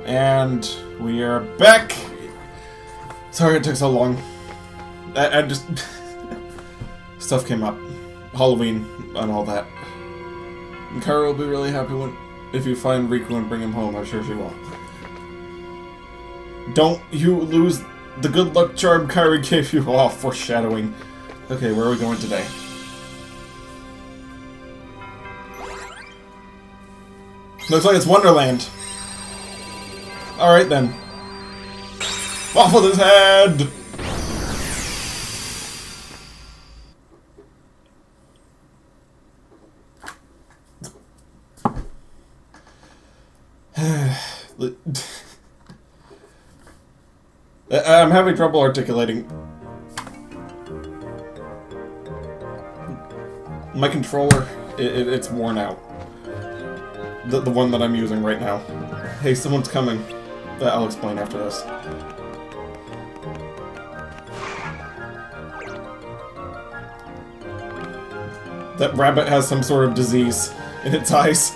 And we are back! Sorry it took so long. I just... Stuff came up. Halloween and all that. And Kara will be really happy if you find Riku and bring him home. I'm sure she will. Don't you lose the good luck charm Kairi gave you. Oh, foreshadowing. Okay, where are we going today? Looks like it's Wonderland. Alright then. Off with his head! I'm having trouble articulating. My controller, it's worn out. The one that I'm using right now. Hey, someone's coming. I'll explain after this. That rabbit has some sort of disease in its eyes.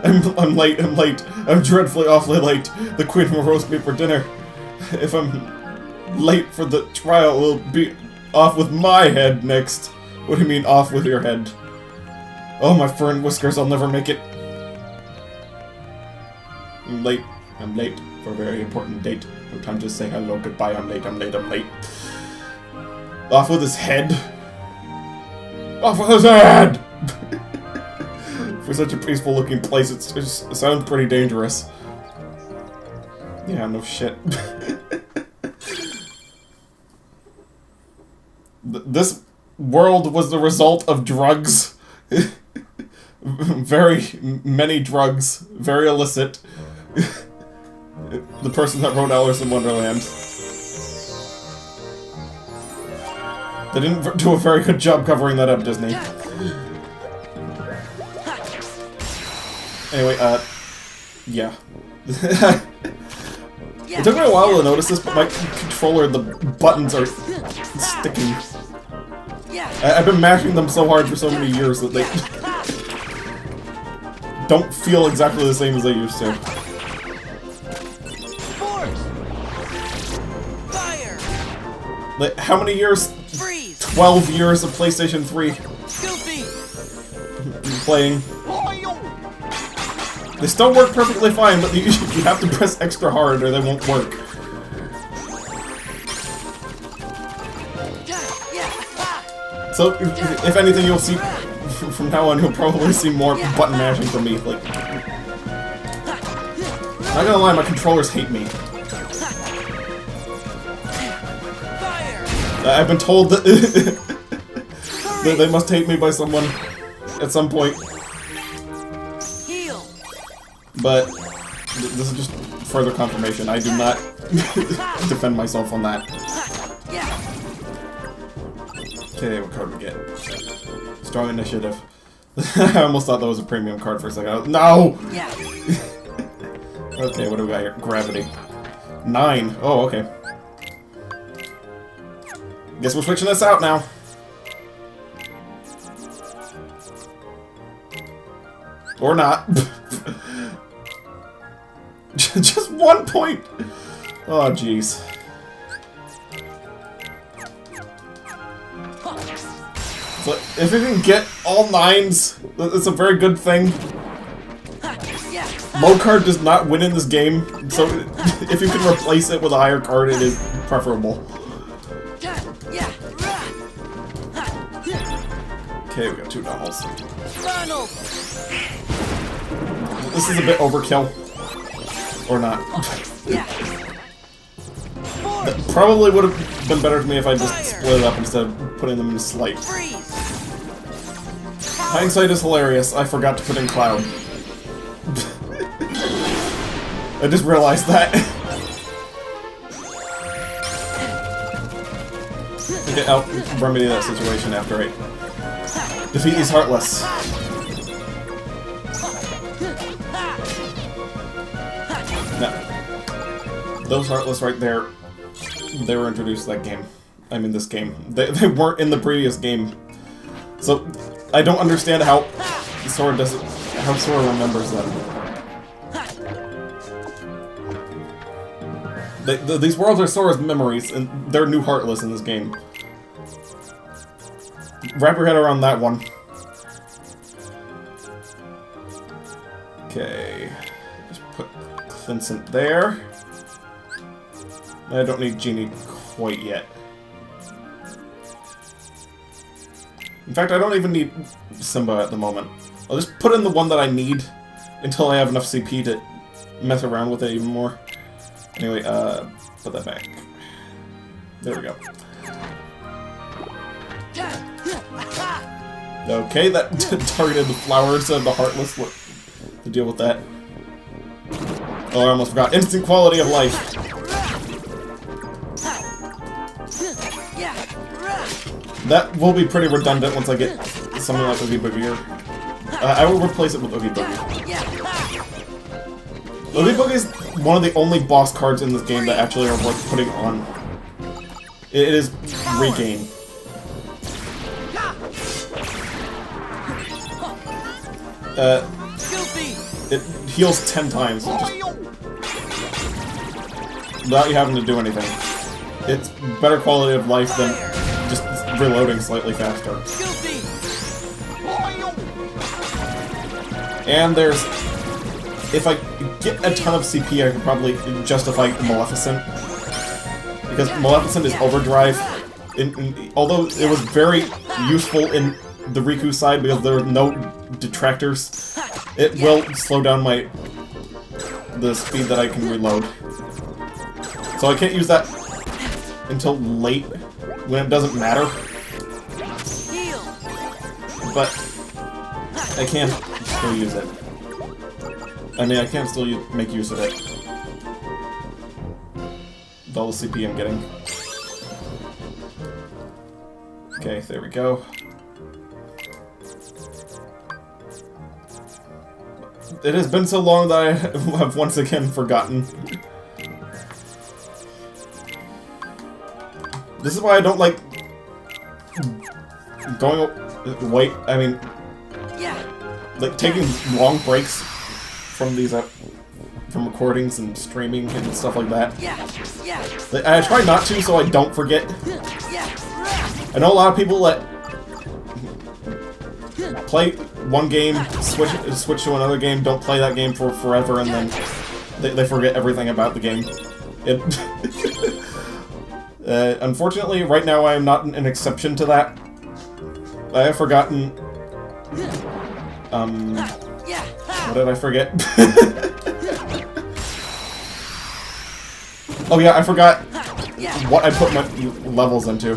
I'm late, I'm dreadfully awfully late. The queen will roast me for dinner. If I'm late for the trial, we'll be off with my head next. What do you mean, off with your head? Oh, my fur and whiskers, I'll never make it. I'm late for a very important date. No time to say hello, goodbye, I'm late. Off with his head. Off with his head! For such a peaceful looking place, it sounds pretty dangerous. Yeah, no shit. This world was the result of drugs. Very many drugs. Very illicit. The person that wrote Alice in Wonderland. They didn't do a very good job covering that up, Disney. Anyway, yeah. It took me a while to notice this, but my controller, the buttons are sticking. I've been mashing them so hard for so many years that they don't feel exactly the same as they used to. Like, how many years? 12 years of PlayStation 3. Playing. They still work perfectly fine, but you have to press extra hard or they won't work. So, if anything, you'll see, from now on, you'll probably see more button mashing from me. Like, not gonna lie, my controllers hate me. I've been told that, that they must hate me by someone at some point. But this is just further confirmation. I do not defend myself on that. Okay, what card do we get? Strong initiative. I almost thought that was a premium card for a second. No! Okay, what do we got here? Gravity. 9. Oh, okay. Guess we're switching this out now. Or not. Just 1 point! Oh, jeez. So, if you can get all 9s, that's a very good thing. Low card does not win in this game, so if you can replace it with a higher card, it is preferable. Okay, we got 2 Donalds. This is a bit overkill. Or not. That probably would have been better to me if I just split it up instead of putting them in a slate. Hindsight is hilarious. I forgot to put in Cloud. I just realized that. Okay, I'll remedy that situation after I defeat these Heartless. Now, those Heartless right there, they were introduced to that game. I mean, this game. They weren't in the previous game. So, I don't understand how Sora remembers them. These worlds are Sora's memories, and they're new Heartless in this game. Wrap your head around that one. Okay. Just put Vincent there. I don't need Genie quite yet. In fact, I don't even need Simba at the moment. I'll just put in the one that I need until I have enough CP to mess around with it even more. Anyway, put that back. There we go. Okay, that targeted the flowers of the Heartless. What to deal with that? Oh, I almost forgot. Instant quality of life. That will be pretty redundant once I get something like Oogie Boogie. I will replace it with Oogie Boogie. Oogie Boogie is one of the only boss cards in this game that actually are worth putting on. It is regain. It heals 10 times just without you having to do anything. It's better quality of life than just reloading slightly faster. And there's... If I get a ton of CP, I can probably justify Maleficent. Because Maleficent is overdrive. Although it was very useful in the Riku side because there are no detractors, it will slow down the speed that I can reload. So I can't use that until late, when it doesn't matter. But I can still use it. I mean, I can still make use of it. With all the CP I'm getting. Okay, there we go. It has been so long that I have once again forgotten. This is why I don't like going away. I mean, like taking long breaks from these from recordings and streaming and stuff like that. Like, I try not to, so I don't forget. I know a lot of people that play one game, switch to another game, don't play that game for forever, and then they forget everything about the game. Unfortunately, right now I am not an exception to that. I have forgotten... what did I forget? Oh yeah, I forgot what I put my levels into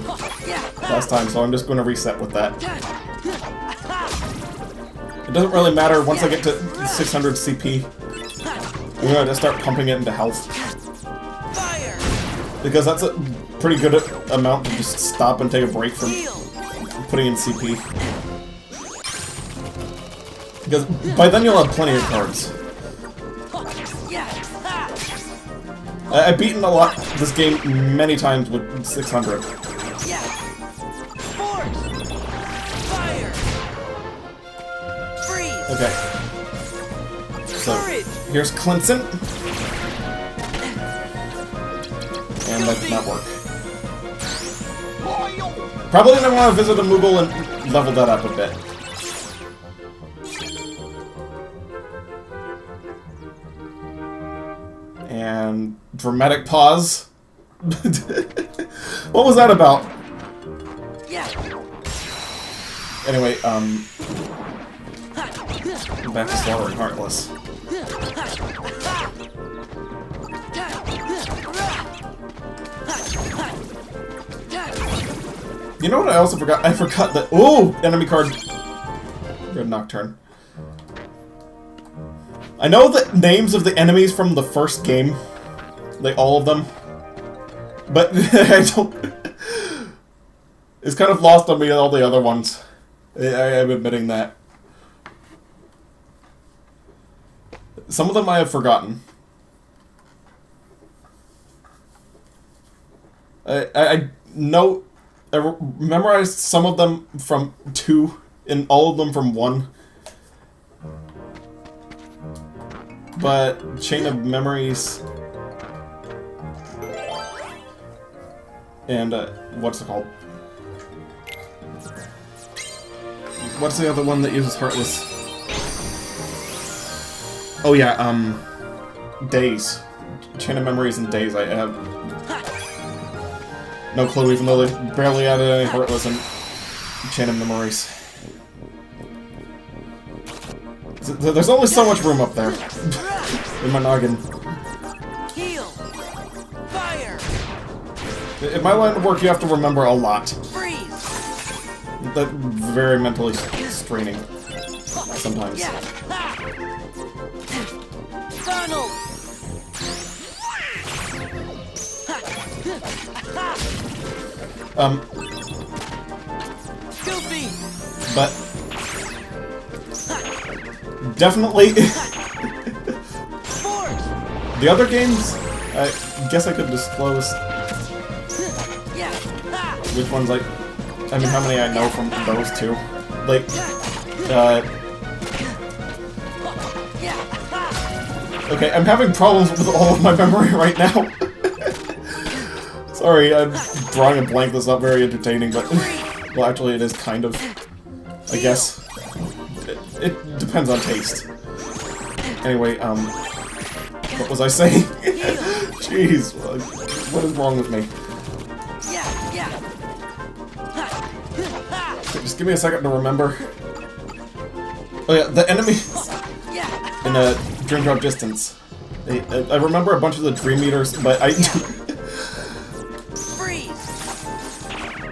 last time, so I'm just going to reset with that. It doesn't really matter once I get to 600 CP. I'm going to start pumping it into health. Because that's a pretty good amount to just stop and take a break from putting in CP. Because by then you'll have plenty of cards. I've beaten this game many times with 600. Okay. So, here's Clinton. And that did not work. Probably gonna want to visit a Moogle and level that up a bit. And dramatic pause. What was that about? Anyway, back to Slaughter and Heartless. You know what I also forgot? I forgot that... Ooh! Enemy card. Good Nocturne. I know the names of the enemies from the first game. Like, all of them. But I don't... It's kind of lost on me and all the other ones. I'm admitting that. Some of them I have forgotten. I know... I memorized some of them from 2, and all of them from 1. But Chain of Memories... And, what's it called? What's the other one that uses Heartless? Oh yeah, Days. Chain of Memories and Days. I have no clue, even though they barely added any Heartless and Chain of Memories. There's only so much room up there in my noggin. Heal. Fire. In my line of work, you have to remember a lot. Freeze. That's very mentally straining sometimes. Yeah. Funnel. Goofy. But definitely the other games, I guess I could disclose which ones I mean, how many I know from those two. Like, okay, I'm having problems with all of my memory right now. Sorry, I'm drawing a blank that's not very entertaining, but... Well, actually, it is kind of, I guess. It depends on taste. Anyway, what was I saying? Jeez, what is wrong with me? Okay, just give me a second to remember. Oh yeah, the enemies in Dream Drop Distance. I remember a bunch of the Dream Eaters, but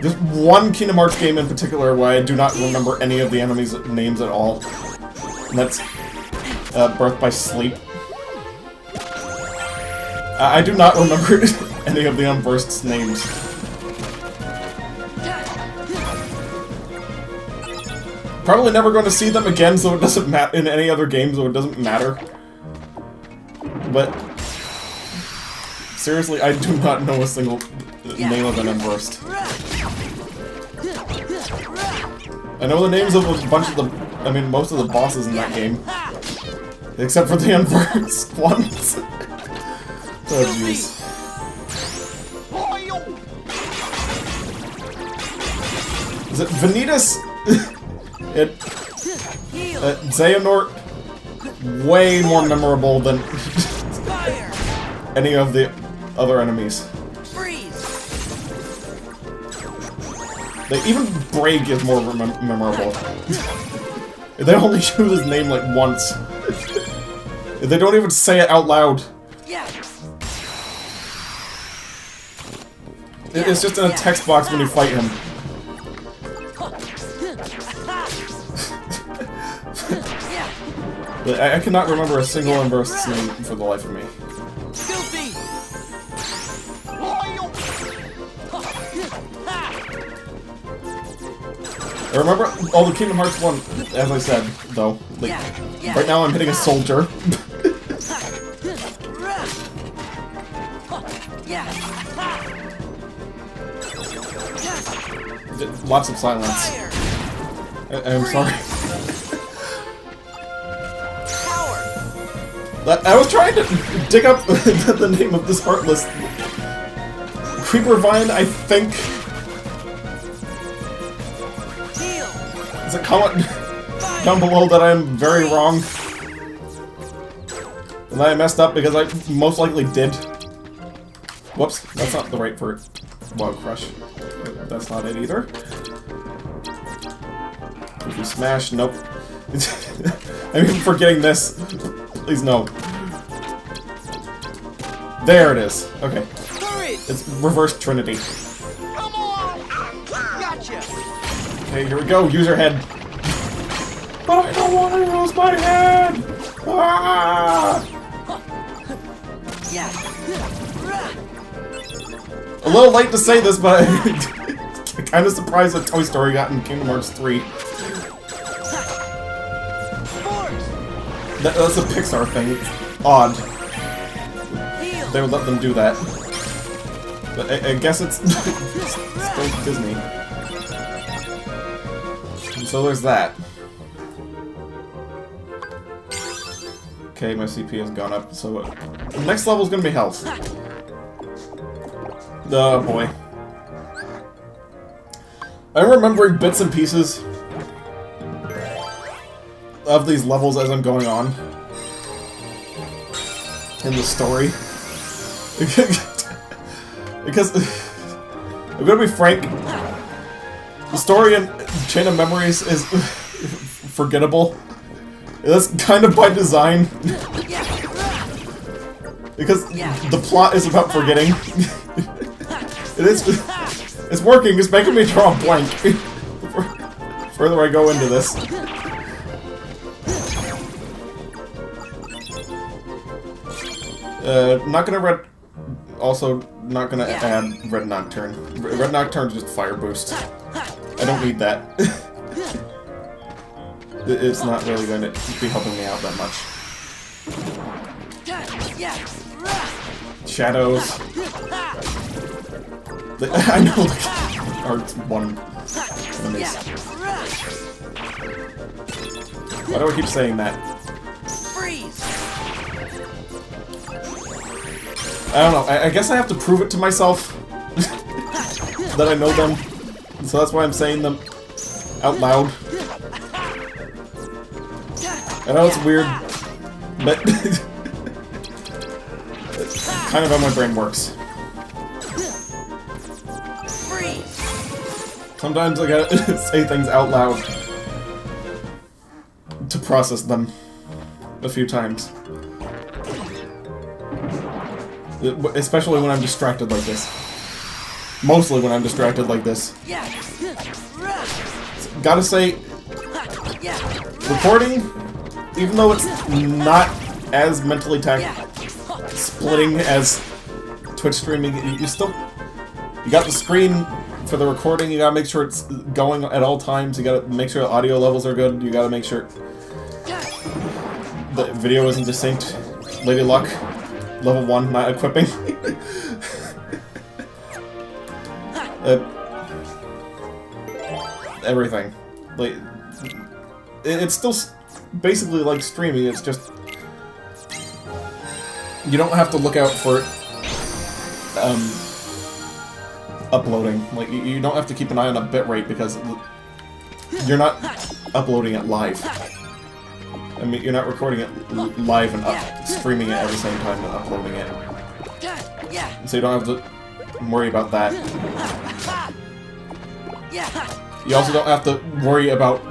there's one Kingdom Hearts game in particular where I do not remember any of the enemies' names at all. And that's Birth by Sleep. I do not remember any of the Unburst's names. Probably never going to see them again, so it doesn't matter in any other game, so it doesn't matter. But seriously, I do not know a single name of an Unburst. I know the names of a bunch of the, I mean, most of the bosses in that game. Except for the Unburst ones. Oh jeez. Is it Vanitas? Xehanort, way more memorable than any of the other enemies. Even Braig is more memorable. They only use his name like once. They don't even say it out loud. It's just in a text box when you fight him. I cannot remember a single Unburst's name for the life of me. I remember all the Kingdom Hearts 1, as I said, though. Like, right now I'm hitting a soldier. Lots of silence. I'm sorry. I was trying to dig up the name of this Heartless. Creeper Vine, I think. Is it comment down below that I am very wrong? And that I messed up because I most likely did. Whoops, that's not the right word. Bug Crush. That's not it either. If you smash, nope. I'm even forgetting this. Please no. There it is. Okay. It's Reverse Trinity. Okay, here we go. Use your head. But I don't want to use my head! Ah! A little late to say this, but I'm kind of surprised that Toy Story got in Kingdom Hearts 3. That's a Pixar thing. It's odd. They would let them do that. But I guess it's still Disney. And so there's that. Okay, my CP has gone up, so the next level is gonna be health. Oh boy. I'm remembering bits and pieces of these levels as I'm going on in the story. Because, I'm gonna be frank, the story in Chain of Memories is forgettable. That's kind of by design. Because the plot is about forgetting. It's working, it's making me draw a blank. The further I go into this. Not gonna also not gonna add Red Nocturne. Red Nocturne is just fire boost. I don't need that. It's not really going to be helping me out that much. Shadows. I know are one enemies. Why do I keep saying that? I don't know. I guess I have to prove it to myself that I know them. So that's why I'm saying them out loud. I know it's weird, but it's kind of how my brain works. Sometimes I gotta say things out loud to process them a few times. Especially when I'm distracted like this. Mostly when I'm distracted like this. Gotta say, recording, even though it's not as mentally splitting as Twitch streaming, you got the screen for the recording, you gotta make sure it's going at all times, you gotta make sure the audio levels are good, you gotta make sure the video isn't desynced. Lady Luck, level 1, not equipping. Everything. Like, it's still basically like streaming, it's just you don't have to look out for uploading. Like, you don't have to keep an eye on a bitrate because you're not uploading it live. I mean, you're not recording it live and streaming it at the same time and uploading it. So you don't have to worry about that. You also don't have to worry about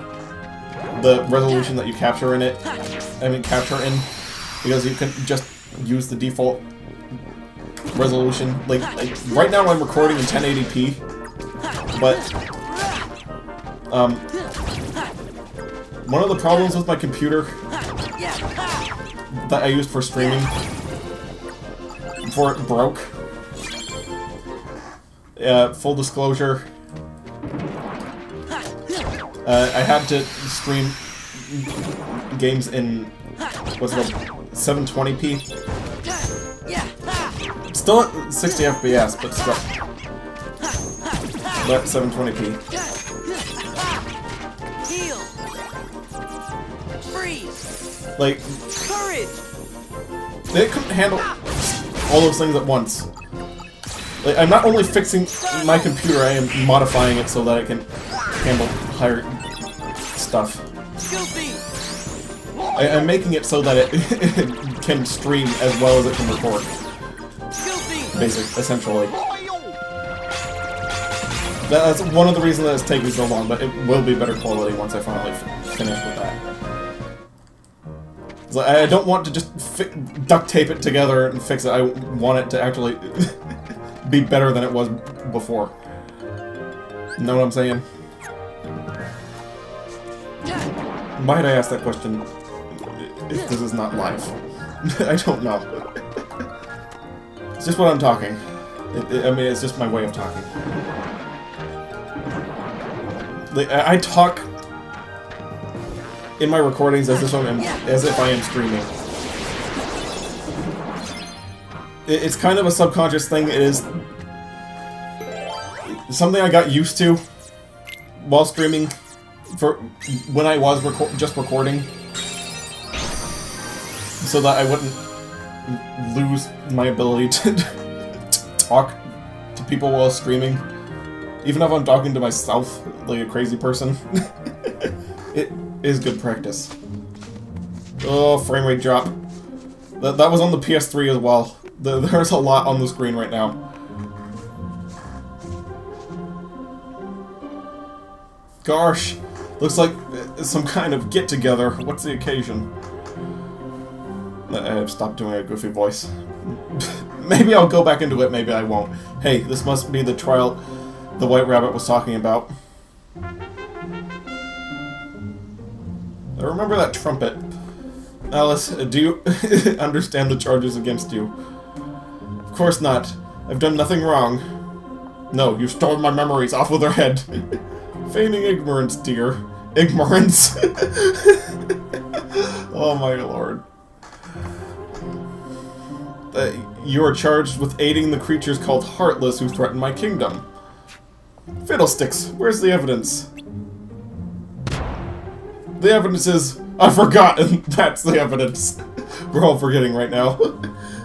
the resolution that you capture in it. Capture in, because you can just use the default resolution. Like right now I'm recording in 1080p, but one of the problems with my computer that I used for streaming before it broke, full disclosure, I had to stream games in, what's it called, 720p. Still at 60 FPS, but still. But 720p. Like, they couldn't handle all those things at once. Like, I'm not only fixing my computer, I am modifying it so that it can handle higher stuff. I'm making it so that it can stream as well as it can record. Essentially. That's one of the reasons that it's taking so long, but it will be better quality once I finally finish with that. So I don't want to just duct tape it together and fix it. I want it to actually be better than it was before. Know what I'm saying? Why did I ask that question if this is not live? I don't know. It's just what I'm talking. I mean, it's just my way of talking. Like, I talk in my recordings as if I am streaming. It's kind of a subconscious thing. It is something I got used to while streaming for when I was just recording, so that I wouldn't lose my ability to talk to people while streaming. Even if I'm talking to myself like a crazy person. It is good practice. Oh, frame rate drop. That was on the PS3 as well. There's a lot on the screen right now. Gosh, looks like some kind of get-together. What's the occasion? I've stopped doing a goofy voice. Maybe I'll go back into it, maybe I won't. Hey, this must be the trial the White Rabbit was talking about. I remember that trumpet. Alice, do you understand the charges against you? Of course not. I've done nothing wrong. No, you stole my memories off with her head. Feigning ignorance, dear. Ignorance. Oh my lord. You are charged with aiding the creatures called Heartless who threaten my kingdom. Fiddlesticks, where's the evidence? The evidence is... I've forgotten! That's the evidence. We're all forgetting right now.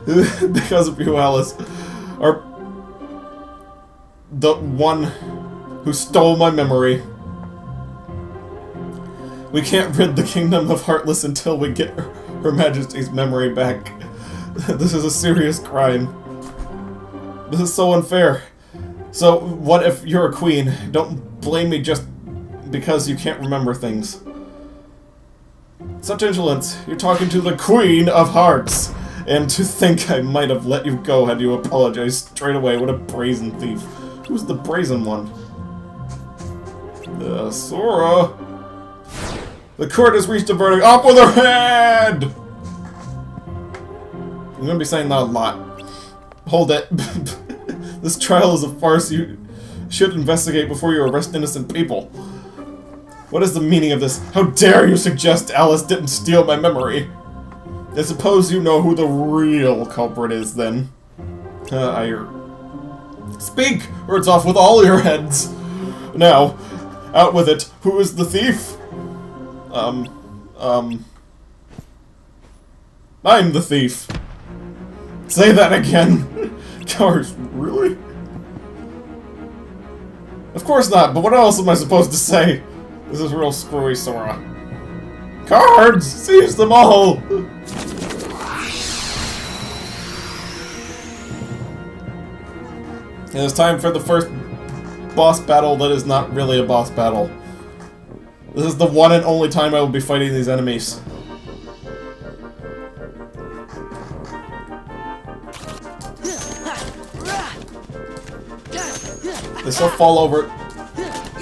Because of you, Alice. Are... the one who stole my memory. We can't rid the kingdom of Heartless until we get Her Majesty's memory back. This is a serious crime. This is so unfair. So, what if you're a queen? Don't blame me just because you can't remember things. Such insolence. You're talking to the Queen of Hearts. And to think I might have let you go had you apologized straight away. What a brazen thief. Who's the brazen one? Sora. The court has reached a verdict. Up with her head! I'm gonna be saying that a lot. Hold it. This trial is a farce. You should investigate before you arrest innocent people. What is the meaning of this? How dare you suggest Alice didn't steal my memory? I suppose you know who the real culprit is, then. Speak, or it's off with all your heads! Now, out with it. Who is the thief? I'm the thief. Say that again. Gosh, really? Of course not, but what else am I supposed to say? This is real screwy, Sora. Cards! Seize them all! And it's time for the first boss battle that is not really a boss battle. This is the one and only time I will be fighting these enemies. They still fall over.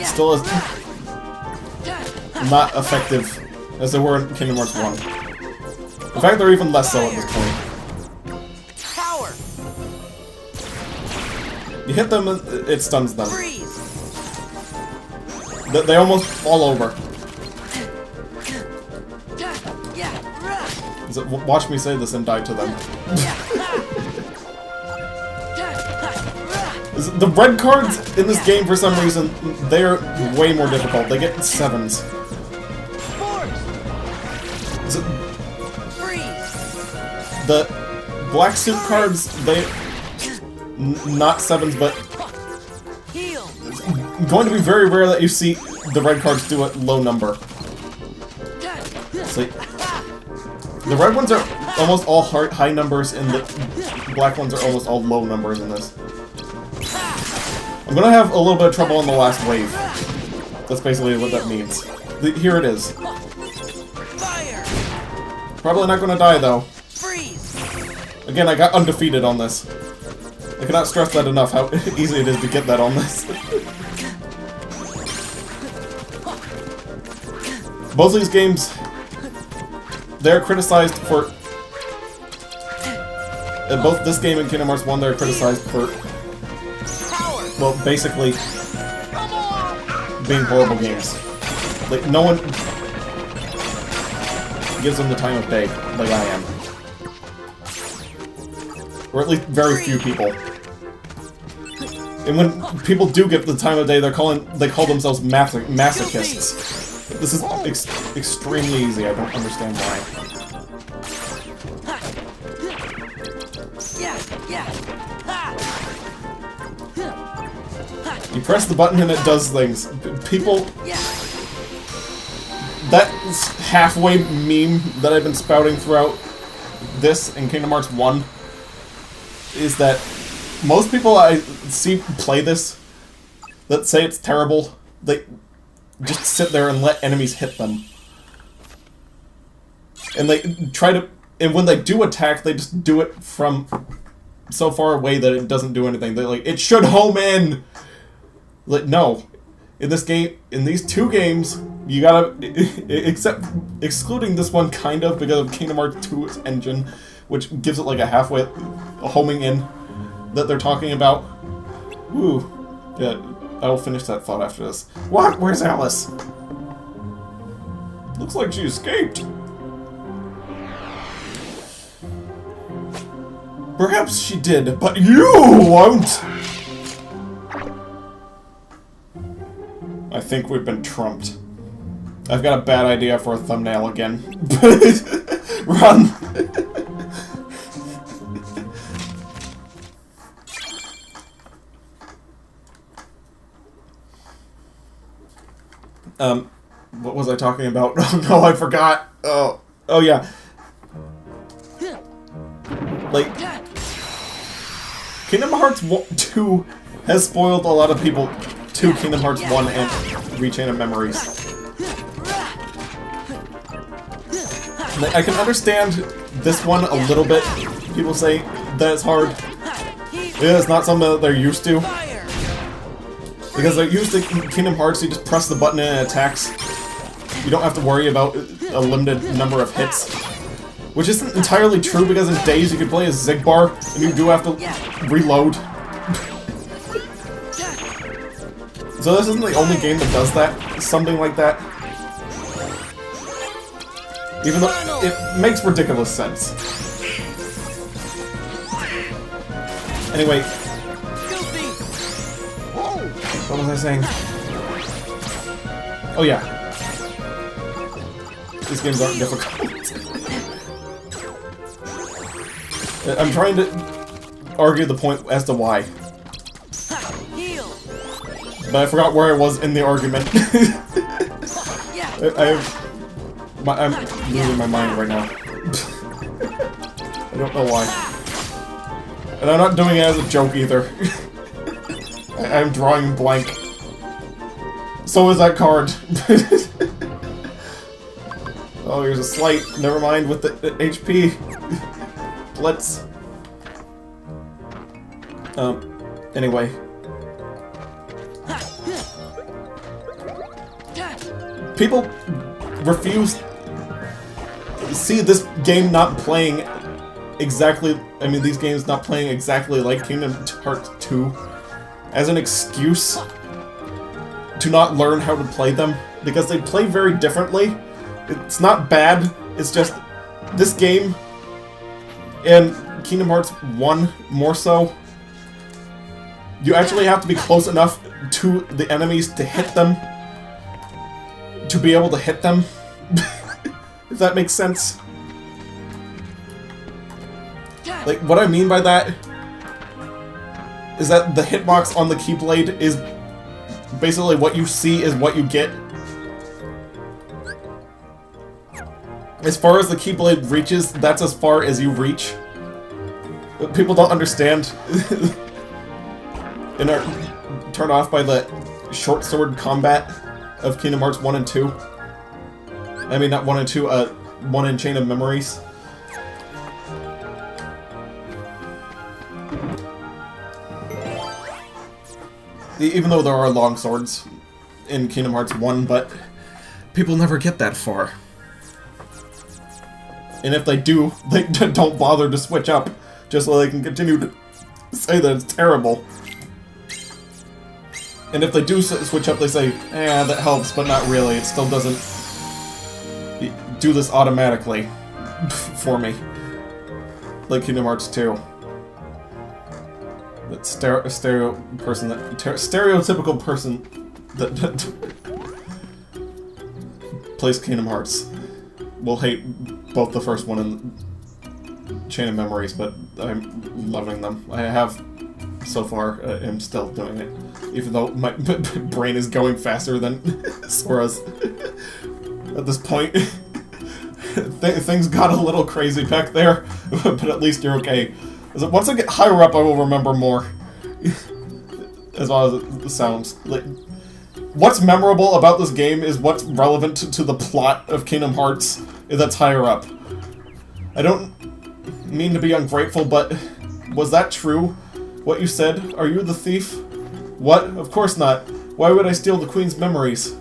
Still as not effective as they were in Kingdom Hearts 1. In fact, they're even less so at this point. Power. You hit them, it stuns them. They almost fall over. Watch me say this and die to them. The red cards in this game, for some reason, they are way more difficult. They get 7s. The black suit cards, they... not 7s, but... going to be very rare that you see the red cards do a low number. See? The red ones are almost all high numbers, and the black ones are almost all low numbers in this. I'm gonna have a little bit of trouble on the last wave. That's basically what that means. Here it is. Probably not gonna die, though. Again, I got undefeated on this. I cannot stress that enough, how easy it is to get that on this. Both of these games, they're criticized for... both this game and Kingdom Hearts 1, they're criticized for... well, basically, being horrible games. Like, no one gives them the time of day, like I am. Or at least very few people. And when people do get the time of day, they call themselves masochists. This is extremely easy, I don't understand why. You press the button and it does things. People... That halfway meme that I've been spouting throughout this in Kingdom Hearts 1 is that most people I see play this that say it's terrible, they just sit there and let enemies hit them. And they try to... And when they do attack, they just do it from so far away that it doesn't do anything. They're like, it should home in! Like, no. In this game, in these two games, you gotta... excluding this one, kind of, because of Kingdom Hearts 2's engine, which gives it like a halfway... a homing in that they're talking about. Woo. Yeah, I will finish that thought after this. What? Where's Alice? Looks like she escaped. Perhaps she did, but you won't! I think we've been trumped. I've got a bad idea for a thumbnail again. Run! What was I talking about? Oh no, I forgot! Oh yeah. Like, Kingdom Hearts 2 has spoiled a lot of people to Kingdom Hearts 1 and Rechain of Memories. Like, I can understand this one a little bit. People say that it's hard. Yeah, it's not something that they're used to. Because they're used to Kingdom Hearts, you just press the button and it attacks. You don't have to worry about a limited number of hits. Which isn't entirely true, because in Days you can play as Zigbar, and you do have to reload. So this isn't the only game that does that. Something like that. Even though it makes ridiculous sense. Anyway. What was I saying? Oh yeah. These games aren't difficult. I'm trying to argue the point as to why. But I forgot where I was in the argument. I'm losing my mind right now. I don't know why. And I'm not doing it as a joke either. I'm drawing blank. So is that card. Oh, here's a slight. Never mind with the HP. Let's... anyway. People refuse... see this game not playing exactly... I mean, these games not playing exactly like Kingdom Hearts 2 as an excuse to not learn how to play them, because they play very differently. It's not bad, it's just this game and Kingdom Hearts 1 more so, you actually have to be close enough to the enemies to hit them, to be able to hit them, if that makes sense. Like, what I mean by that is that the hitbox on the Keyblade is basically what you see is what you get. As far as the Keyblade reaches, that's as far as you reach. But people don't understand and are turned off by the short sword combat of Kingdom Hearts 1 and 2. I mean, not 1 and 2, 1 and Chain of Memories. Even though there are long swords in Kingdom Hearts 1, but people never get that far. And if they do, they don't bother to switch up, just so they can continue to say that it's terrible. And if they do switch up, they say, eh, that helps, but not really. It still doesn't do this automatically for me. Like Kingdom Hearts 2. That stereotypical person that plays Kingdom Hearts will hate both the first one and Chain of Memories, but I'm loving them. I have so far. I'm still doing it. Even though my brain is going faster than Sora's. At this point, things got a little crazy back there, but at least you're okay. Once I get higher up, I will remember more. As well as it sounds. Like, what's memorable about this game is what's relevant to the plot of Kingdom Hearts that's higher up. I don't mean to be ungrateful, but was that true? What you said? Are you the thief? What? Of course not. Why would I steal the Queen's memories?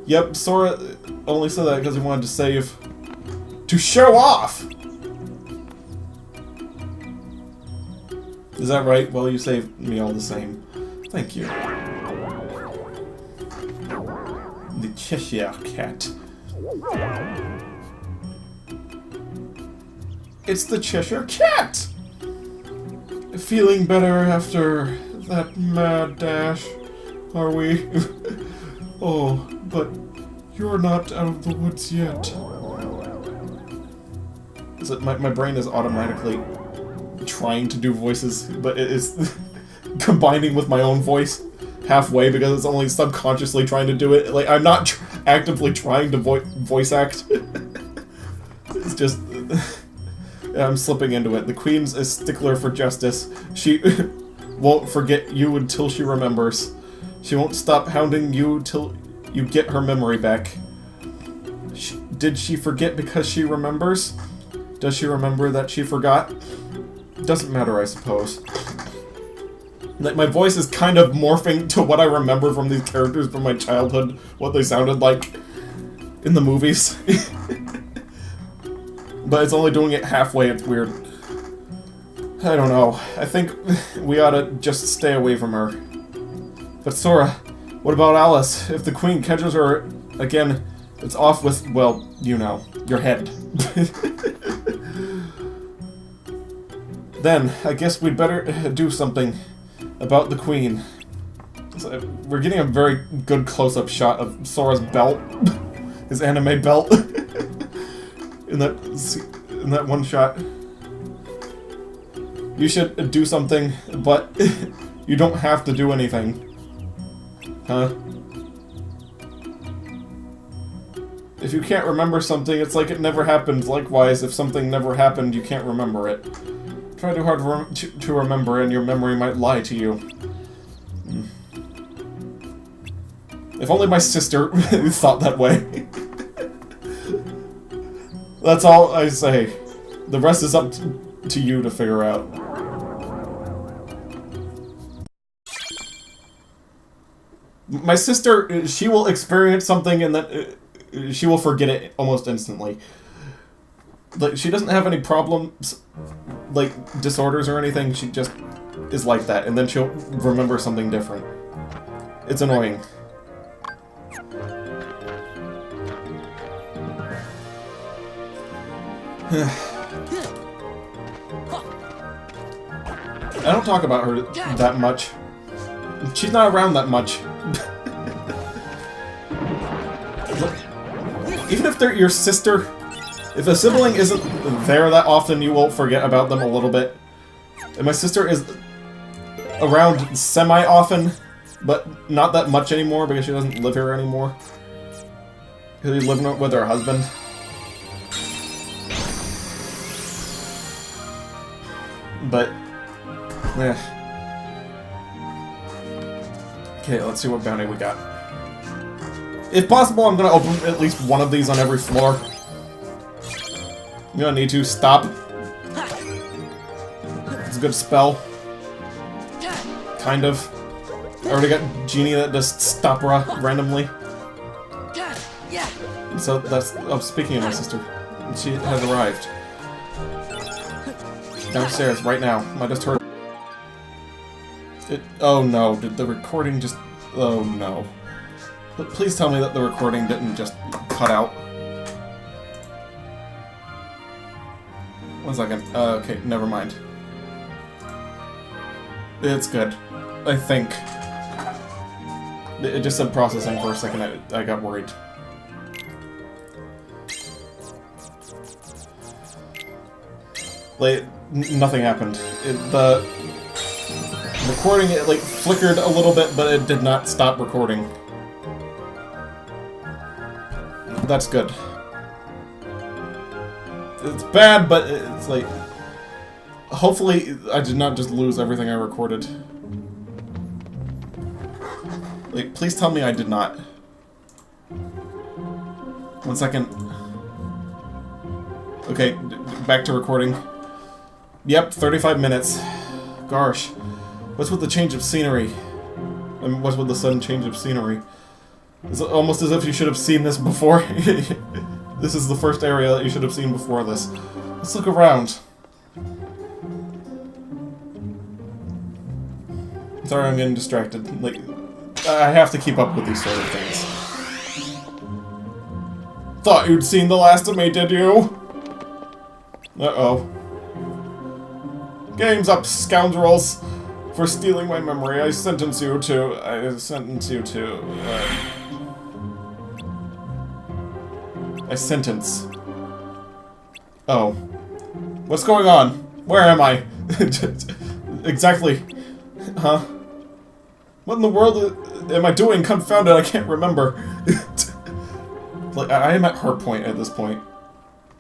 Yep, Sora only said that because he wanted to save... To show off! Is that right? Well, you saved me all the same. Thank you. The Cheshire Cat. It's the Cheshire Cat! Feeling better after that mad dash, are we? Oh, but you're not out of the woods yet. Is it my brain is automatically trying to do voices, but it is combining with my own voice halfway because it's only subconsciously trying to do it. Like, I'm not actively trying to voice act. It's just... I'm slipping into it. The Queen's a stickler for justice. She won't forget you until she remembers. She won't stop hounding you till you get her memory back. Did she forget because she remembers? Does she remember that she forgot? Doesn't matter, I suppose. Like, my voice is kind of morphing to what I remember from these characters from my childhood, what they sounded like in the movies. But it's only doing it halfway, it's weird. I don't know. I think we ought to just stay away from her. But Sora, what about Alice? If the Queen catches her again, it's off with, well, you know, your head. Then, I guess we'd better do something about the Queen. So, we're getting a very good close-up shot of Sora's belt. His anime belt. In that one shot. You should do something, but you don't have to do anything. Huh? If you can't remember something, it's like it never happened. Likewise, if something never happened, you can't remember it. Try too hard to remember, and your memory might lie to you. If only my sister thought that way. That's all I say. The rest is up to you to figure out. My sister, she will experience something and then she will forget it almost instantly. Like, she doesn't have any problems, like, disorders or anything, she just is like that, and then she'll remember something different. It's annoying. I don't talk about her that much. She's not around that much. Even if they're your sister, if a sibling isn't there that often, you will forget about them a little bit. And my sister is around semi-often, but not that much anymore because she doesn't live here anymore. Because she's living with her husband. But, eh. Okay, let's see what bounty we got. If possible, I'm gonna open at least one of these on every floor. I'm gonna need to stop. It's a good spell. Kind of. I already got Genie that does stopra randomly. So that's... Oh, speaking of my sister, she has arrived. Downstairs, right now. I just heard... Oh no, did the recording just... Oh no. But please tell me that the recording didn't just cut out. 1 second. Okay, never mind. It's good. I think. It just said processing for a second. I got worried. Like, nothing happened. Recording, it like flickered a little bit, but it did not stop recording. That's good. It's bad, but it's like... Hopefully, I did not just lose everything I recorded. Like, please tell me I did not. 1 second. Okay, back to recording. Yep, 35 minutes. Gosh. What's with the change of scenery? I mean, what's with the sudden change of scenery? It's almost as if you should have seen this before. This is the first area that you should have seen before this. Let's look around. Sorry, I'm getting distracted. Like, I have to keep up with these sort of things. Thought you'd seen the last of me, did you? Uh-oh. Game's up, scoundrels! For stealing my memory, I sentence you to... I sentence. Oh. What's going on? Where am I? Exactly. Huh? What in the world am I doing? Confounded, I can't remember. Like, I am at her point at this point.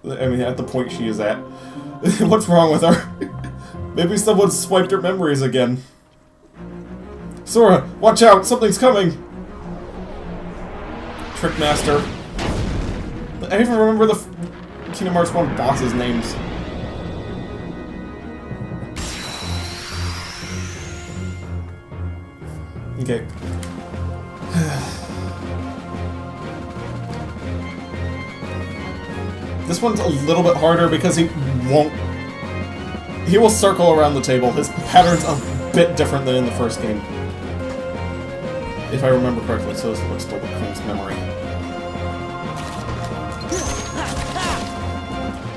I mean, at the point she is at. What's wrong with her? Maybe someone swiped her memories again. Sora, watch out! Something's coming! Trickmaster. I even remember the Kingdom Hearts 1 boss's names. Okay. This one's a little bit harder because he won't... He will circle around the table. His pattern's a bit different than in the first game. If I remember correctly, so this looks still the Queen's memory.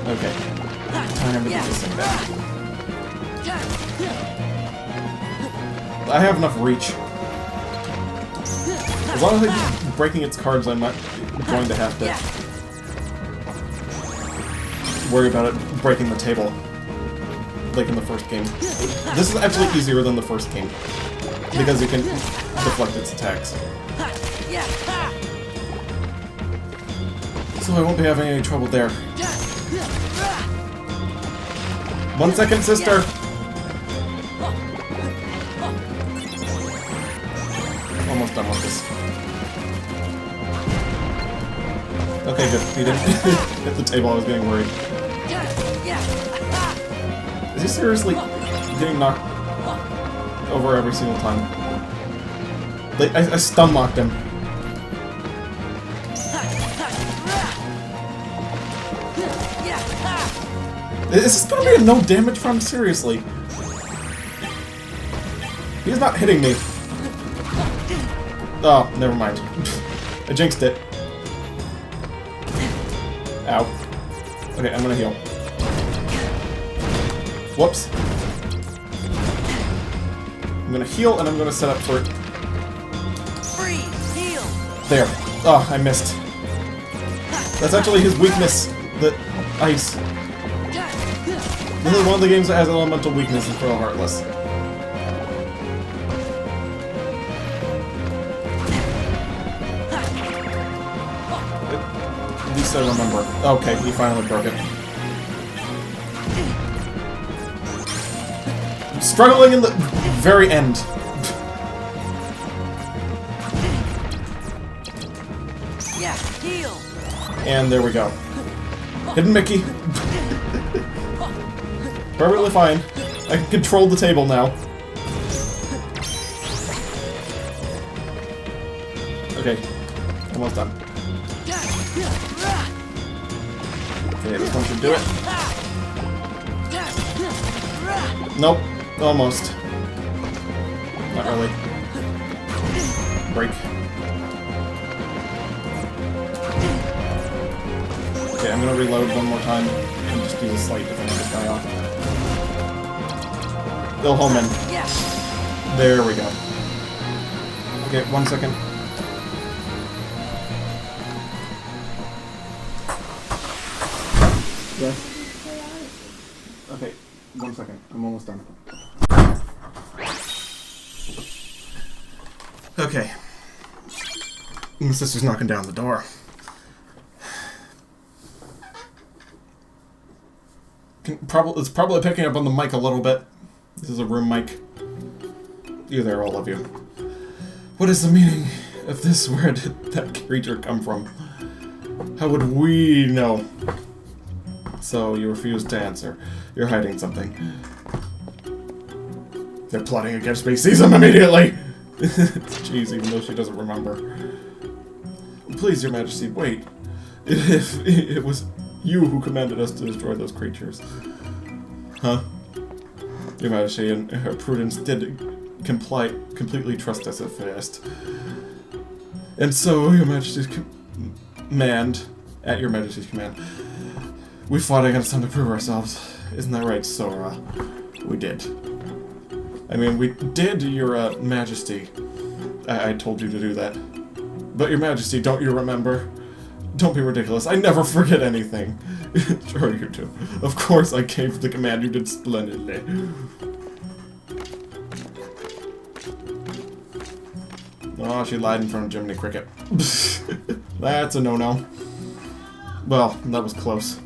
Okay. Time to get this thing back. I have enough reach. As long as I keep breaking its cards, I'm not going to have to worry about it breaking the table. Like in the first game. This is actually easier than the first game. Because you can deflect its attacks. So I won't be having any trouble there. 1 second, sister! Almost done with this. Okay, good. He didn't hit the table, I was getting worried. Is he seriously getting knocked over every single time? Like, I stun locked him. Is this gonna be a no damage from? Seriously. He's not hitting me. Oh, never mind. I jinxed it. Ow. Okay, I'm gonna heal. Whoops. I'm gonna heal and I'm gonna set up for it. Freeze, heal. There. Oh, I missed. That's actually his weakness. The ice. This is one of the games that has elemental weaknesses for the Heartless. At least I remember. Okay, he finally broke it. I'm struggling in the very end. Yeah, heal. And there we go. Hidden Mickey. Perfectly fine. I can control the table now. Okay. Almost done. Okay, this one should do it. Nope. Almost. Not really. Break. Okay, I'm gonna reload one more time and just use a slight to finish this guy off. Wilhelm. There we go. Okay, 1 second. Yes? Okay, 1 second. I'm almost done. Okay. My sister's knocking down the door. It's probably picking up on the mic a little bit. This is a room mic. You there, all of you. What is the meaning of this? Where did that creature come from? How would we know? So, you refuse to answer. You're hiding something. They're plotting against me. Seize them immediately! Jeez, even though she doesn't remember. Please, Your Majesty, wait. If it was you who commanded us to destroy those creatures. Huh? Your Majesty and her prudence did completely trust us at first. And so, Your Majesty's command, at Your Majesty's command, we fought against them to prove ourselves. Isn't that right, Sora? We did. I mean, we did, Your Majesty. I told you to do that. But Your Majesty, don't you remember? Don't be ridiculous. I never forget anything. Sure you do. Of course I gave the command. You did splendidly. Oh, she lied in front of Jiminy Cricket. That's a no-no. Well, that was close.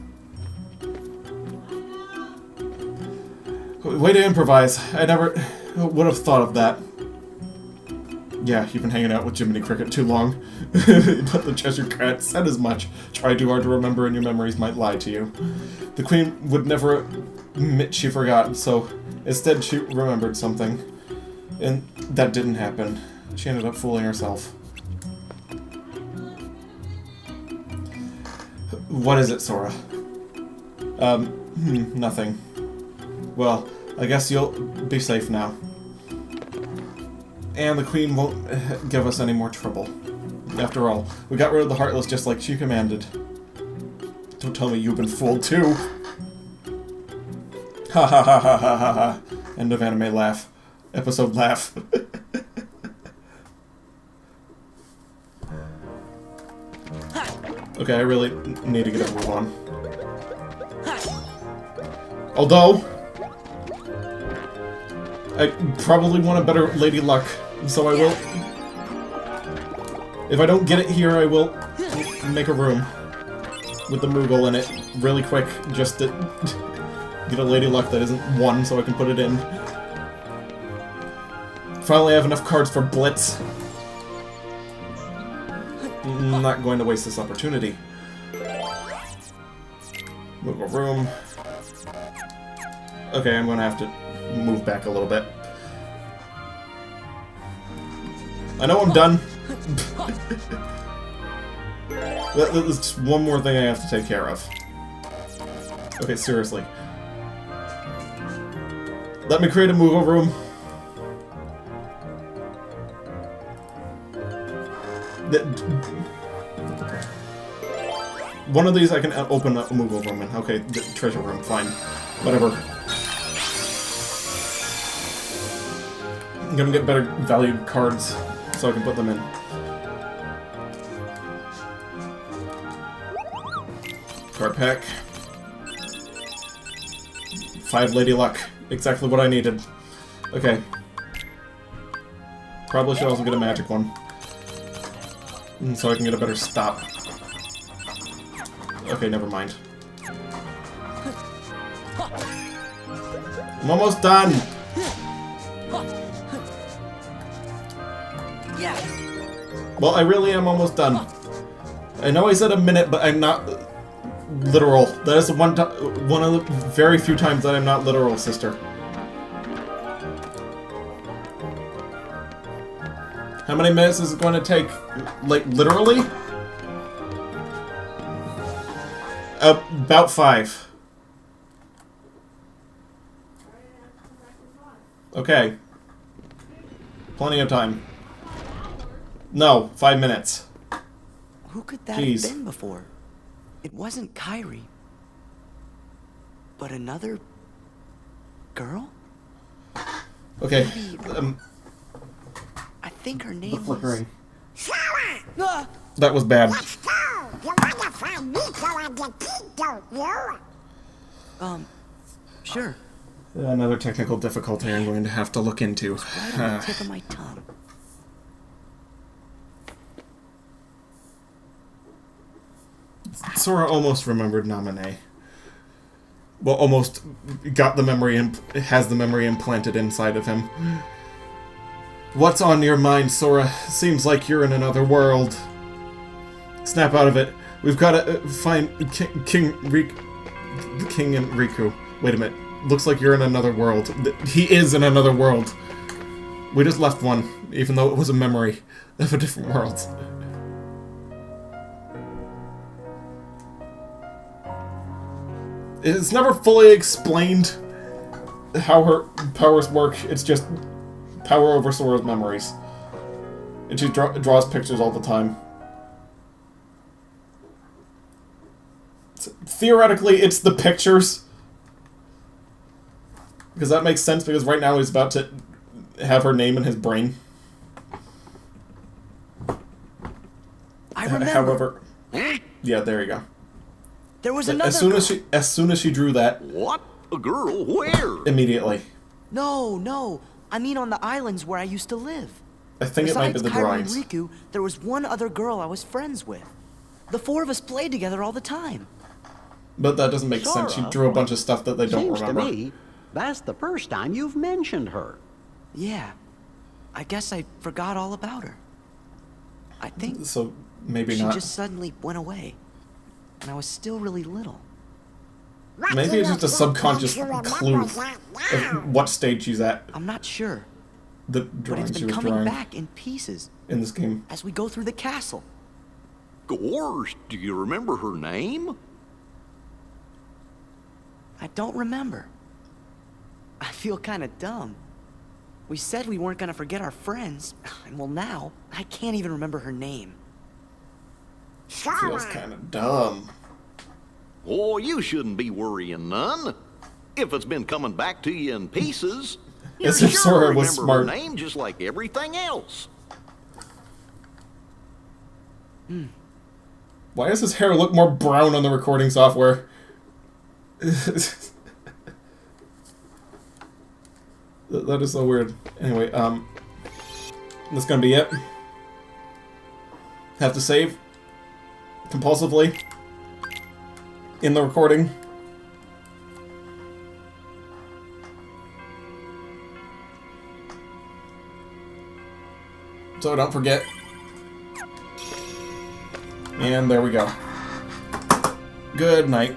Way to improvise. I never would have thought of that. Yeah, you've been hanging out with Jiminy Cricket too long. But the Cheshire Cat said as much. Try too hard to remember and your memories might lie to you. The Queen would never admit she forgot, so instead she remembered something. And that didn't happen. She ended up fooling herself. What is it, Sora? Nothing. Well, I guess you'll be safe now. And the Queen won't give us any more trouble. After all, we got rid of the Heartless just like she commanded. Don't tell me you've been fooled too! Ha ha ha ha ha ha ha. End of anime laugh. Episode laugh. Okay, I really need to get a move on. Although, I probably want a better Lady Luck, so I will... If I don't get it here, I will make a room with the Moogle in it really quick, just to get a Lady Luck that isn't 1, so I can put it in. Finally, I have enough cards for Blitz. I'm not going to waste this opportunity. Moogle room. Okay, I'm going to have to move back a little bit. I know I'm done. There's just one more thing I have to take care of. Okay, seriously. Let me create a Moogle room. One of these I can open up a Moogle room in. Okay, the treasure room, fine. Whatever. I'm gonna get better valued cards so I can put them in. Card pack. 5 Lady Luck. Exactly what I needed. Okay. Probably should also get a magic one. So I can get a better stop. Okay, never mind. I'm almost done! Well, I really am almost done. I know I said a minute, but I'm not literal. That is one of the very few times that I'm not literal, sister. How many minutes is it going to take? Like, literally? About 5. Okay. Plenty of time. No, 5 minutes. Who could that Jeez. have been before? It wasn't Kyrie. But another... girl? Okay, I think her name was... flickering. Ah! That was bad. Sure. Another technical difficulty I'm going to have to look into. Right on the tip of my tongue. Sora almost remembered Naminé. Well, almost got the memory has the memory implanted inside of him. What's on your mind, Sora? Seems like you're in another world. Snap out of it. We've got to find King and Riku. Wait a minute. Looks like you're in another world. He is in another world. We just left one, even though it was a memory of a different world. It's never fully explained how her powers work. It's just power over Sora's memories. And she draws pictures all the time. Theoretically, it's the pictures. Because that makes sense, because right now he's about to have her name in his brain. I remember. However, yeah, there you go. There was another. As soon as she drew that, What? A girl? Where? immediately. No. I mean on the islands where I used to live. I think it might be Besides the Kairi drawings. and Riku, there was one other girl I was friends with. The four of us played together all the time. But that doesn't make sense. She Sora? drew a bunch of stuff that they don't Seems remember. to me, that's the first time you've mentioned her. Yeah. I guess I forgot all about her. I think So maybe she not. just suddenly went away. And I was still really little. Maybe it's just a subconscious clue of what stage she's at. I'm not sure. The But drawings it's she been was coming drawing back in pieces in this game. as we go through the castle. Gorge, do you remember her name? I don't remember. I feel kind of dumb. We said we weren't gonna forget our friends, and well now, I can't even remember her name. Feels kind of dumb. Oh, you shouldn't be worrying none. If it's been coming back to you in pieces, you As if sure Sora remember was smart. her name just like everything else. Why does his hair look more brown on the recording software? That is so weird. Anyway, that's gonna be it. Have to save compulsively in the recording. So don't forget. And there we go. Good night.